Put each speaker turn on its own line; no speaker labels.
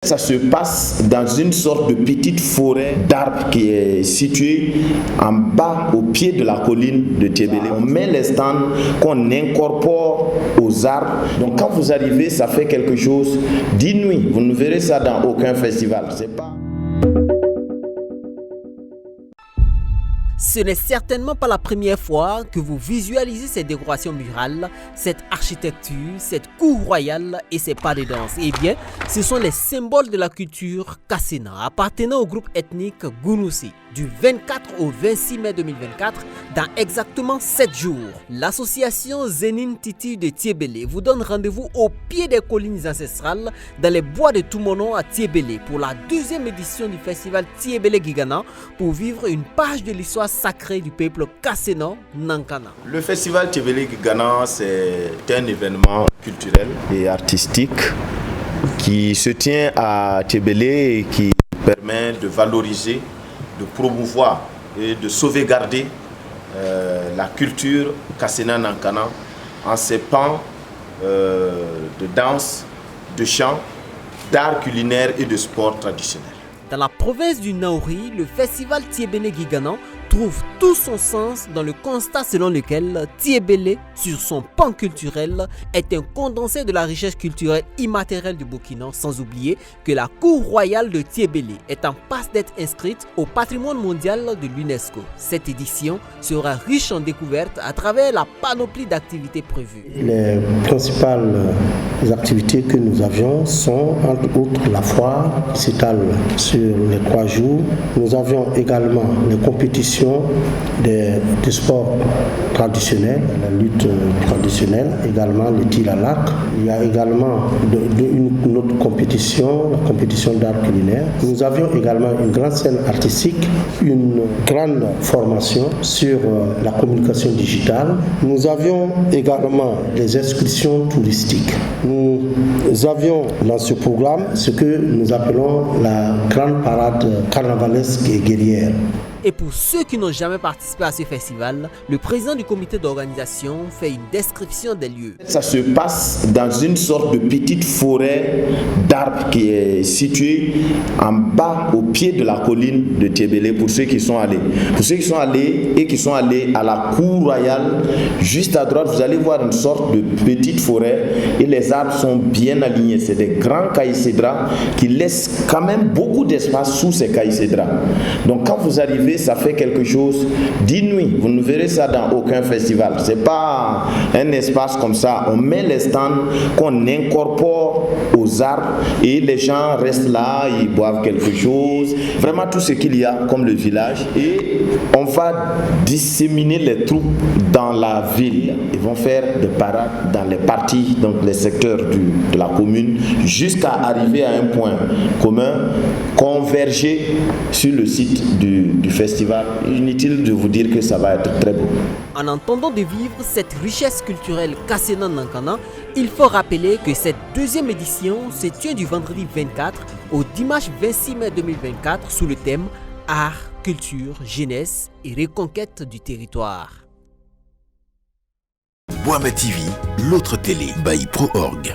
Ça se passe dans une sorte de petite forêt d'arbres qui est située en bas au pied de la colline de Tiebélé. On met les stands qu'on incorpore aux arbres. Donc quand vous arrivez, ça fait quelque chose d'inouï. Vous ne verrez ça dans aucun festival. C'est pas...
Ce n'est certainement pas la première fois que vous visualisez ces décorations murales, cette architecture, cette cour royale et ces pas de danse. Eh bien, ce sont les symboles de la culture Kassena, appartenant au groupe ethnique Gounousi. Du 24 au 26 mai 2024, dans exactement 7 jours, l'association Zénine Titi de Tiebélé vous donne rendez-vous au pied des collines ancestrales, dans les bois de Toumonon à Tiebélé, pour la 2e édition du festival Tiebélé Gigana, pour vivre une page de l'histoire sacrée du peuple Kassena Nankana.
Le festival Tiebélé Gigana, c'est un événement culturel et artistique qui se tient à Tiebélé et qui permet de valoriser, de promouvoir et de sauvegarder la culture Kassena Nankana en ses pans de danse, de chant, d'art culinaire et de sport traditionnel.
Dans la province du Naouri, le festival Tiebélé Gigana trouve tout son sens dans le constat selon lequel Tiebélé, sur son pan culturel, est un condensé de la richesse culturelle immatérielle du Burkina, sans oublier que la cour royale de Tiebélé est en passe d'être inscrite au patrimoine mondial de l'UNESCO. Cette édition sera riche en découvertes à travers la panoplie d'activités prévues.
Les principales activités que nous avions sont entre autres la foire qui s'étale sur les 3 jours. Nous avions également les compétitions des sports traditionnels, la lutte traditionnelle, également le tir à l'arc. Il y a également une autre compétition, la compétition d'art culinaire. Nous avions également une grande scène artistique, une grande formation sur la communication digitale. Nous avions également les excursions touristiques. Nous avions dans ce programme ce que nous appelons la grande parade carnavalesque et guerrière.
Et pour ceux qui n'ont jamais participé à ce festival, le président du comité d'organisation fait une description des lieux.
Ça se passe dans une sorte de petite forêt d'arbres qui est située en bas au pied de la colline de Tiebélé pour ceux qui sont allés. Pour ceux qui sont allés et qui sont allés à la cour royale, juste à droite, vous allez voir une sorte de petite forêt et les arbres sont bien alignés. C'est des grands caïcédras qui laissent quand même beaucoup d'espace sous ces caïcédras. Donc quand vous arrivez, ça fait quelque chose d'inouï. Vous ne verrez ça dans aucun festival. C'est pas un espace comme ça. On met les stands qu'on incorpore aux arbres et les gens restent là, ils boivent quelque chose. Vraiment tout ce qu'il y a comme le village. Et on va disséminer les troupes dans la ville. Ils vont faire des parades dans les parties, donc les secteurs de la commune, jusqu'à arriver à un point commun, converger sur le site du festival. Inutile de vous dire que ça va être très beau.
En entendant de vivre cette richesse culturelle Kassena Nankana, il faut rappeler que cette 2e édition se tient du vendredi 24 au dimanche 26 mai 2024 sous le thème Art, culture, jeunesse et reconquête du territoire.
Boama TV, l'autre télé by Pro Org.